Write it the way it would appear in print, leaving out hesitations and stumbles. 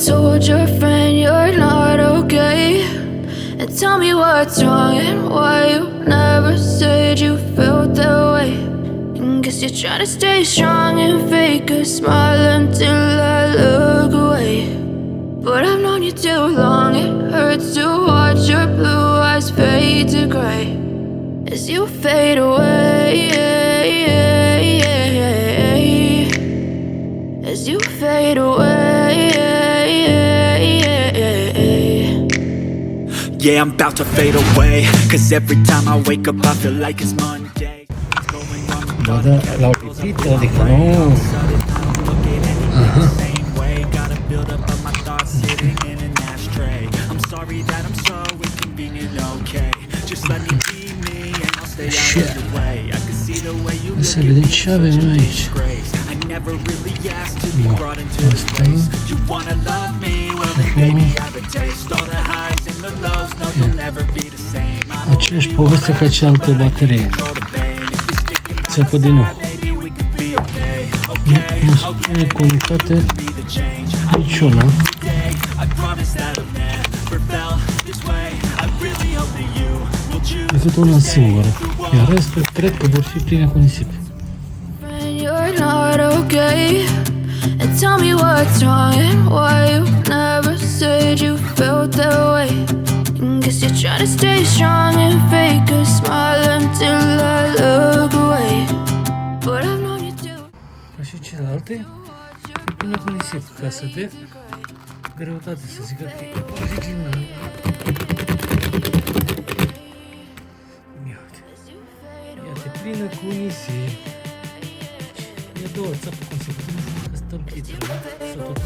told your friend you're not okay? And tell me what's wrong and why you never said you felt that way. And guess you're trying to stay strong and fake a smile until I look away. But I've known you too long, it hurts to watch your blue eyes fade to gray as you fade away, as you fade away. Yeah, I'm about to fade away, cause every time I wake up I feel like it's Monday. Da, l-au lipit, adică nu... Aha. Și să vedem ce avem noi aici. Aceeași poveste ca cealaltă baterie. Țeapă din nou. Nu spune conectate niciuna. Decât una singură. Iar restul cred că vor fi pline cu nisip. And tell me what's wrong and why you never said you felt that way. And guess you're trying to stay strong and fake a smile until I look away. But I've known you too. Ca și celelalte, e plină cu nisip, ca să dea greutate, să zică că e original. Iată, plină cu nisip. E două țapă consecutive, că stăm chiță, să tot